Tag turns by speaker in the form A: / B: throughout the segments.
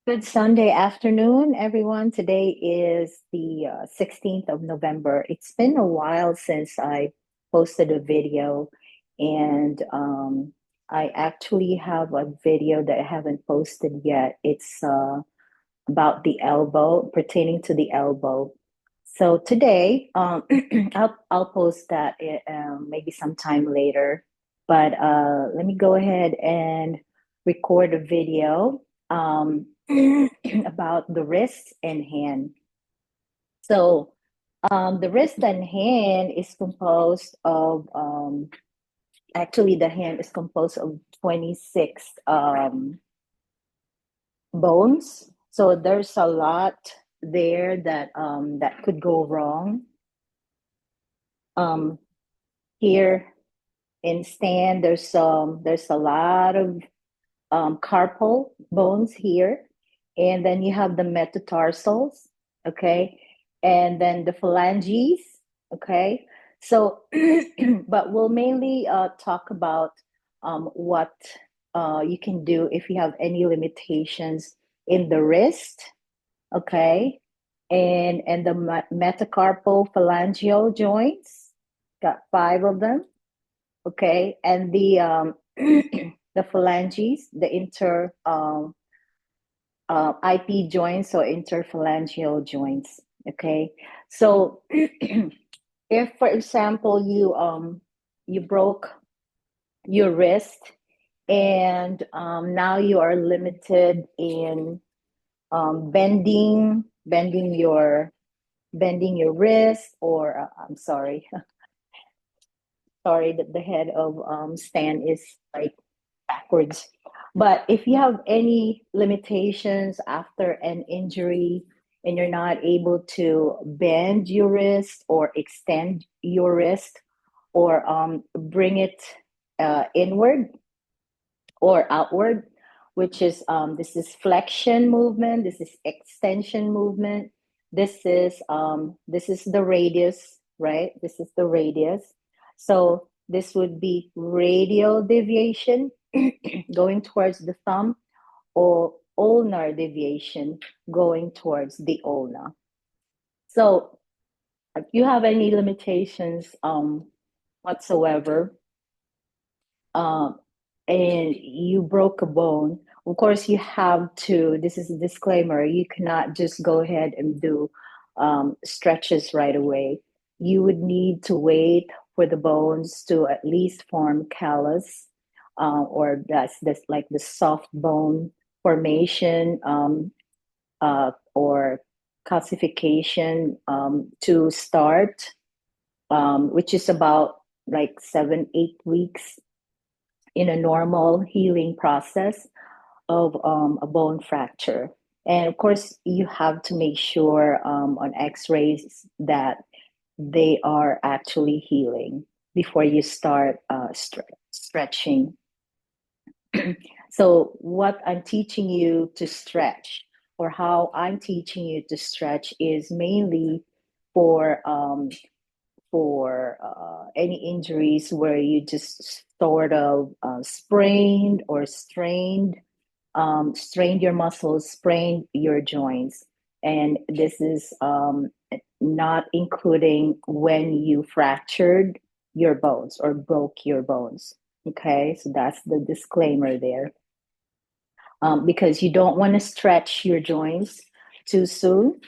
A: Good Sunday afternoon, everyone. Today is the 16th of November. It's been a while since I posted a video, and I actually have a video that I haven't posted yet. It's about the elbow, pertaining to the elbow. So today, I'll post that maybe sometime later. But let me go ahead and record a video about the wrist and hand. So the wrist and hand is composed of actually the hand is composed of 26 bones. So there's a lot there that could go wrong. Um, Here in stand, there's a lot of carpal bones here, and then you have the metatarsals, okay, and then the phalanges, okay. So, but we'll mainly talk about what you can do if you have any limitations in the wrist, okay, and the metacarpal phalangeal joints. Got five of them, okay, and the the phalanges, the IP joints or interphalangeal joints. Okay, so if, for example, you broke your wrist and now you are limited in bending your wrist, or I'm sorry, sorry that the head of Stan is like backwards. But if you have any limitations after an injury and you're not able to bend your wrist or extend your wrist or bring it inward or outward, which is this is flexion movement, this is extension movement, this is the radius, right? This is the radius. So this would be radial deviation going towards the thumb, or ulnar deviation going towards the ulna. So if you have any limitations whatsoever, um, and you broke a bone, of course, you have to, this is a disclaimer, you cannot just go ahead and do stretches right away. You would need to wait for the bones to at least form callus, or that's like the soft bone formation, or calcification to start, which is about like 7, 8 weeks in a normal healing process of a bone fracture. And of course, you have to make sure on x rays that they are actually healing before you start stretching. So, what I'm teaching you to stretch, or how I'm teaching you to stretch, is mainly for any injuries where you just sort of sprained or strained your muscles, sprained your joints. And this is not including when you fractured your bones or broke your bones. Okay, so that's the disclaimer there. Because you don't want to stretch your joints too soon,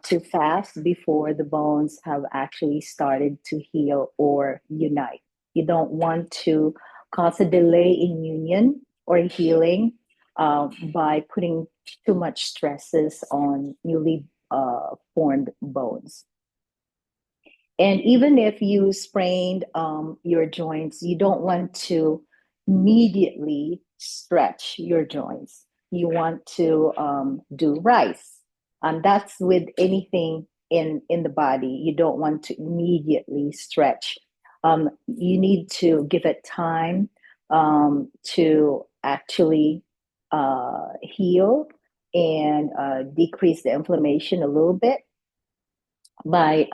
A: too fast before the bones have actually started to heal or unite. You don't want to cause a delay in union or healing by putting too much stresses on newly formed bones. And even if you sprained your joints, you don't want to immediately stretch your joints. You want to do rice. That's with anything in the body. You don't want to immediately stretch. You need to give it time to actually heal and decrease the inflammation a little bit by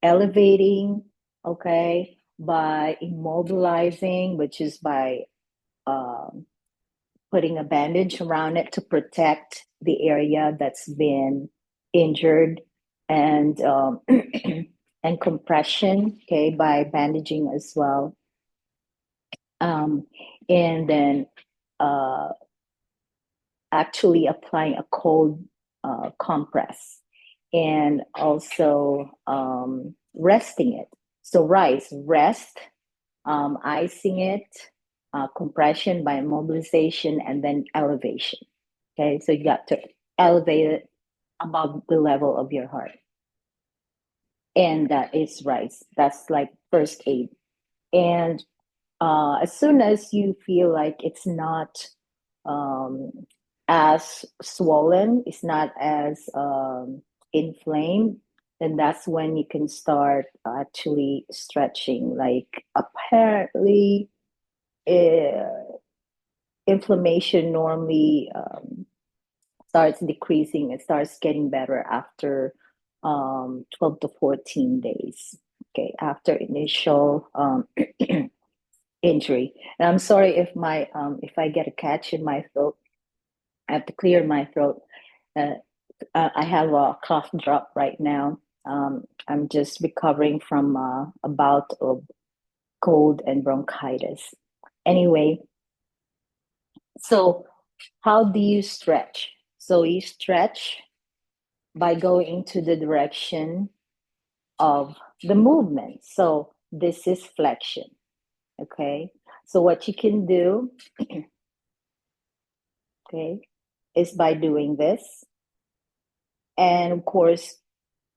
A: elevating, okay, by immobilizing, which is by um, putting a bandage around it to protect the area that's been injured, and and compression, okay, by bandaging as well. Um, and then uh, actually applying a cold compress, and also resting it. So rest, icing it, compression by mobilization, and then elevation. Okay, so you got to elevate it above the level of your heart. And that is rice. That's like first aid. And as soon as you feel like it's not um, as swollen, it's not as inflamed, then that's when you can start actually stretching. Like apparently, uh, inflammation normally starts decreasing. It starts getting better after 12 to 14 days. Okay, after initial injury. And I'm sorry if I get a catch in my throat. I have to clear my throat. Uh, I have a cough drop right now. I'm just recovering from a bout of cold and bronchitis. Anyway, so how do you stretch? So you stretch by going into the direction of the movement. So this is flexion. Okay. So what you can do, okay, is by doing this. And of course,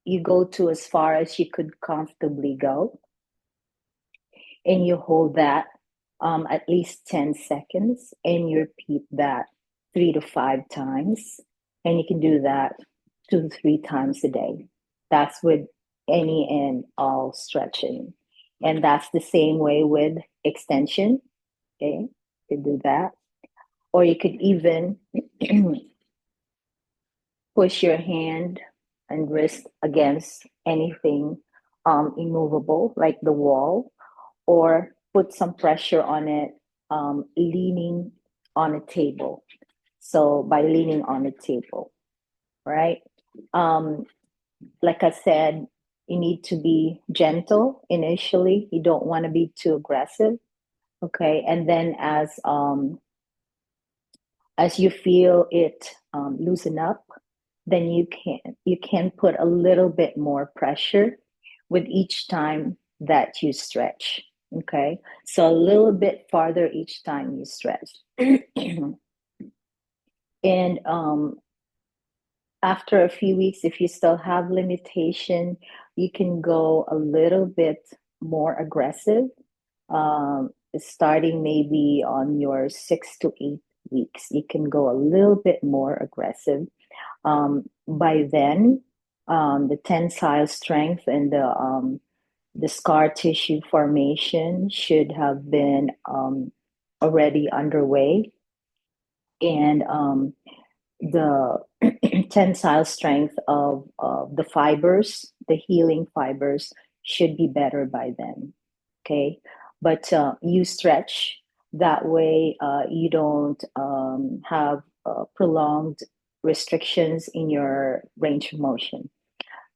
A: you go to as far as you could comfortably go, and you hold that at least 10 seconds, and you repeat that 3 to 5 times. And you can do that 2 to 3 times a day. That's with any and all stretching. And that's the same way with extension. Okay, you could do that. Or you could even push your hand and wrist against anything immovable, like the wall, or put some pressure on it, leaning on a table. So by leaning on a table, right? Um, like I said, you need to be gentle initially. You don't want to be too aggressive, okay? And then as you feel it loosen up, then you can put a little bit more pressure with each time that you stretch. Okay, so a little bit farther each time you stretch. And after a few weeks, if you still have limitation, you can go a little bit more aggressive, starting maybe on your 6 to 8 weeks. You can go a little bit more aggressive. By then, the tensile strength and the scar tissue formation should have been already underway, and the tensile strength of the fibers, the healing fibers, should be better by then. Okay, but you stretch that way. You don't have prolonged restrictions in your range of motion.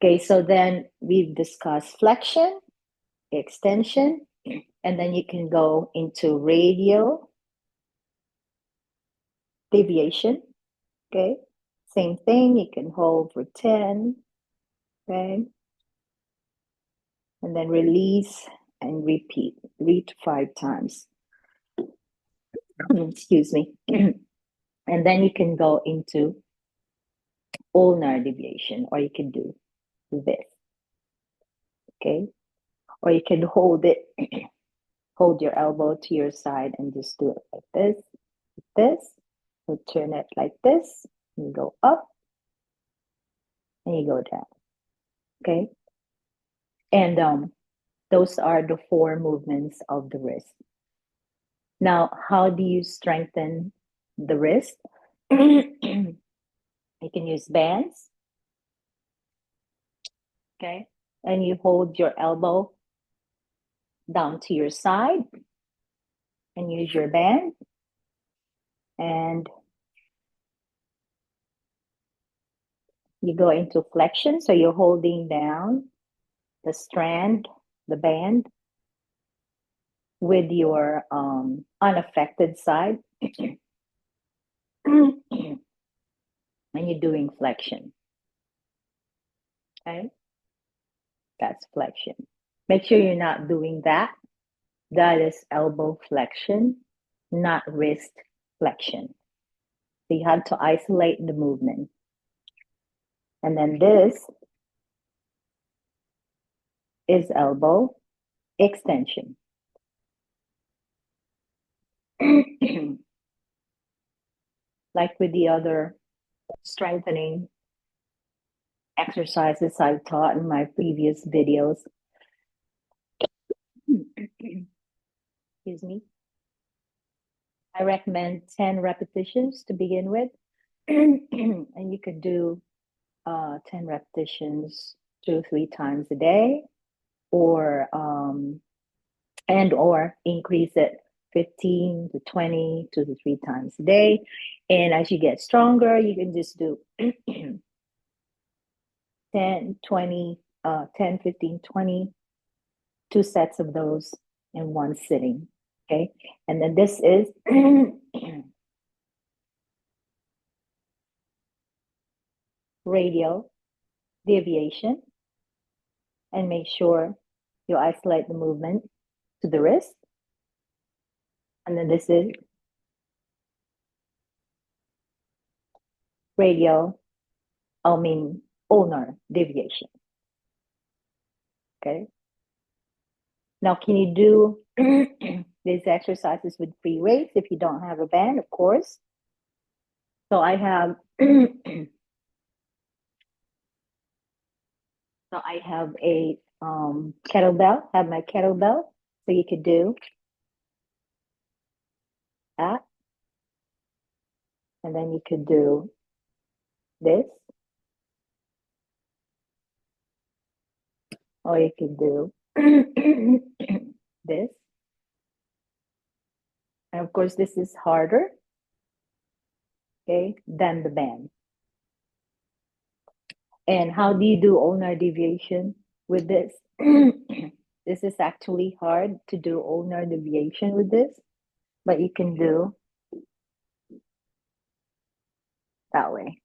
A: Okay, so then we've discussed flexion, extension, and then you can go into radial deviation. Okay, same thing, you can hold for 10, okay, and then release and repeat 3 to 5 times. Excuse me. And then you can go into ulnar deviation, or you can do this, okay, or you can hold it, hold your elbow to your side and just do it like this. So turn it like this, you go up and you go down, okay. And those are the 4 movements of the wrist. Now, how do you strengthen the wrist? You can use bands, okay? And you hold your elbow down to your side and use your band. And you go into flexion. So you're holding down the strand, the band, with your unaffected side. And you're doing flexion. Okay, that's flexion. Make sure you're not doing that. That is elbow flexion, not wrist flexion. So you have to isolate the movement. And then this is elbow extension. Like with the other strengthening exercises I've taught in my previous videos. Excuse me. I recommend 10 repetitions to begin with. And you could do 10 repetitions 2 or 3 times a day, or or increase it 15 to 20, 2 to 3 times a day. And as you get stronger, you can just do 10, 20, 10, 15, 20, 2 sets of those in one sitting. Okay. And then this is radial deviation. And make sure you isolate the movement to the wrist. And then this is radial, ulnar deviation. Okay. Now, can you do these exercises with free weights if you don't have a band? Of course. So I have a kettlebell. Have my kettlebell, so you could do that, and then you could do this, or you could do this. And of course, this is harder, okay, than the band. And how do you do ulnar deviation with this? This is actually hard to do ulnar deviation with this, but you can do that way.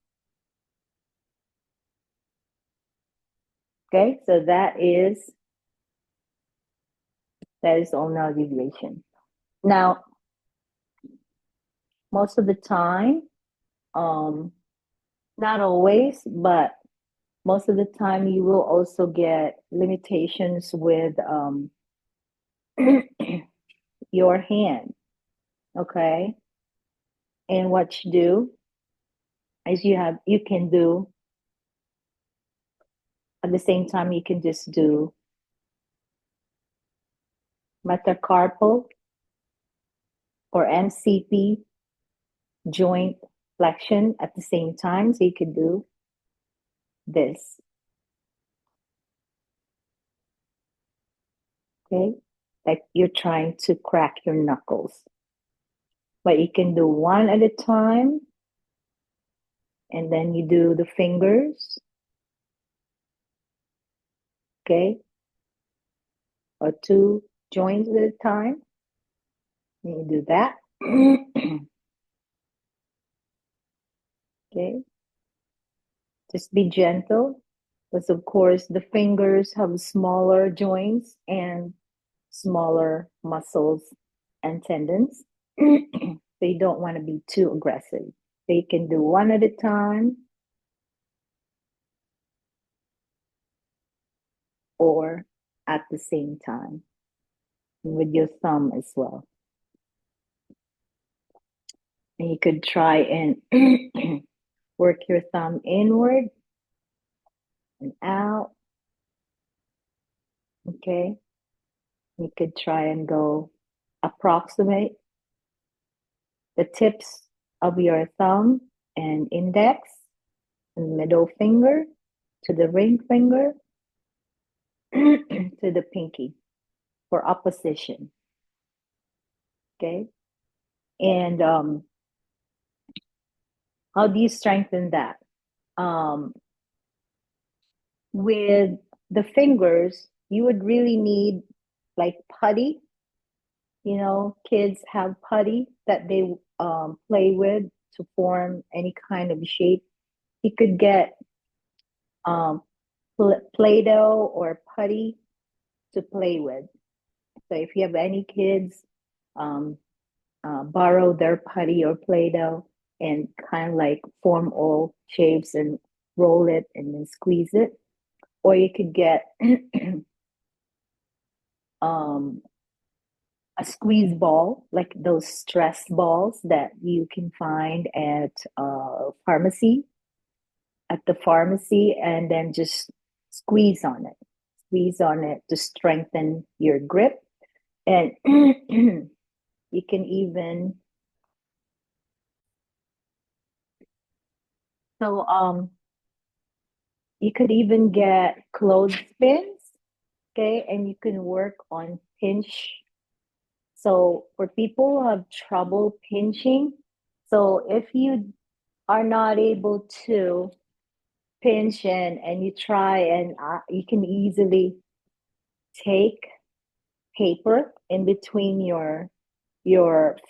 A: Okay, so that is ulnar deviation. Now, most of the time, not always, but most of the time you will also get limitations with your hand. Okay. And what you do is you can do at the same time, you can just do metacarpal or MCP joint flexion at the same time. So you could do this. Okay. Like you're trying to crack your knuckles. But you can do one at a time. And then you do the fingers. Okay. Or 2 joints at a time. And you do that. Okay. Just be gentle. Because of course the fingers have smaller joints and smaller muscles and tendons. So you don't want to be too aggressive. So you can do one at a time or at the same time with your thumb as well. And you could try and work your thumb inward and out. Okay. You could try and go approximate the tips of your thumb and index and middle finger to the ring finger to the pinky for opposition. Okay. And How do you strengthen that? Um, with the fingers, you would really need like putty. Kids have putty that they play with to form any kind of shape. You could get um, Play-Doh or putty to play with. So if you have any kids, um, borrow their putty or Play-Doh and kind of like form all shapes and roll it and then squeeze it. Or you could get um, a squeeze ball, like those stress balls that you can find at the pharmacy, and then just squeeze on it. Squeeze on it to strengthen your grip. And you can even, so you could even get clothespins, okay, and you can work on pinch. So for people who have trouble pinching, so if you are not able to pinch and you try, and you can easily take paper in between your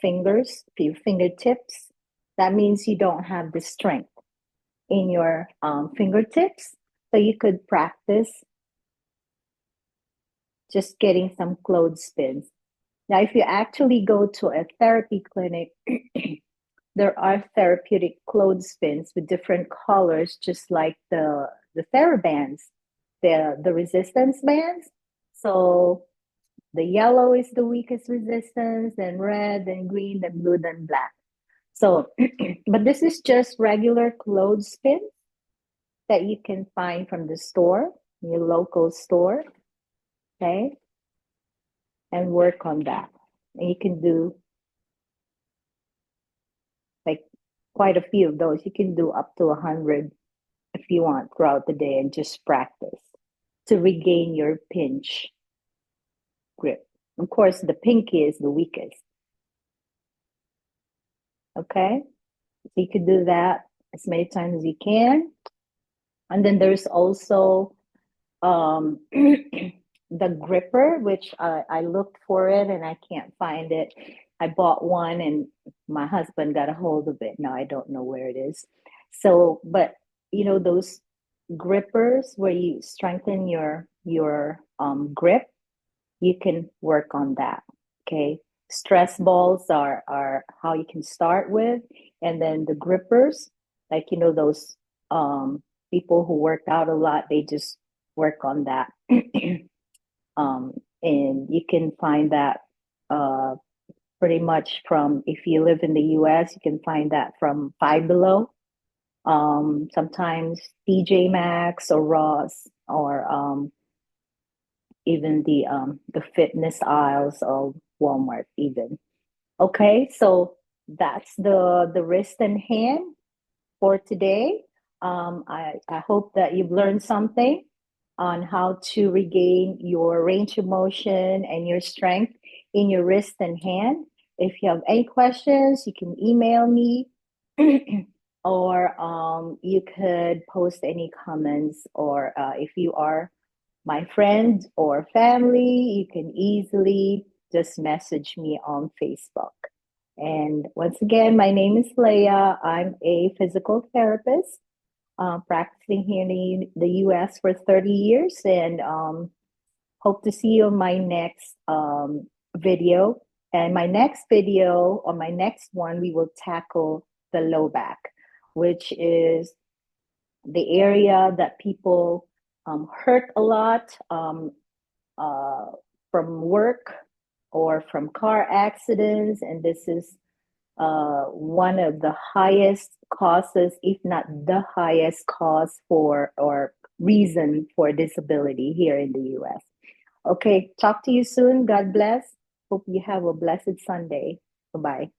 A: fingers, your fingertips. That means you don't have the strength in your fingertips. So you could practice just getting some clothespins. Now, if you actually go to a therapy clinic, there are therapeutic clothespins with different colors, just like the TheraBands, the resistance bands. So the yellow is the weakest resistance, then red, then green, then blue, then black. So, but this is just regular clothespin that you can find from the store, your local store, okay, and work on that. And you can do like quite a few of those. You can do up to 100 if you want throughout the day and just practice to regain your pinch grip. Of course, the pinky is the weakest, okay? So you could do that as many times as you can. And then there's also the gripper, which I looked for it and I can't find it. I bought one and my husband got a hold of it. Now I don't know where it is. So, but those grippers where you strengthen your grip, you can work on that. Okay. Stress balls are how you can start with. And then the grippers, like those people who work out a lot, they just work on that. And you can find that uh, pretty much from, if you live in the US, you can find that from Five Below, sometimes TJ Maxx or Ross, or even the fitness aisles of Walmart even. Okay, so that's the wrist and hand for today. I hope that you've learned something on how to regain your range of motion and your strength in your wrist and hand. If you have any questions, you can email me or you could post any comments, or if you are my friend or family, you can easily just message me on Facebook. And once again, my name is Leah. I'm a physical therapist, practicing here in the US for 30 years, and hope to see you on my next video. And my next video, or my next one, we will tackle the low back, which is the area that people hurt a lot uh, from work or from car accidents. And this is one of the highest causes, if not the highest cause for or reason for disability here in the US. Okay, talk to you soon. God bless. Hope you have a blessed Sunday. Bye bye.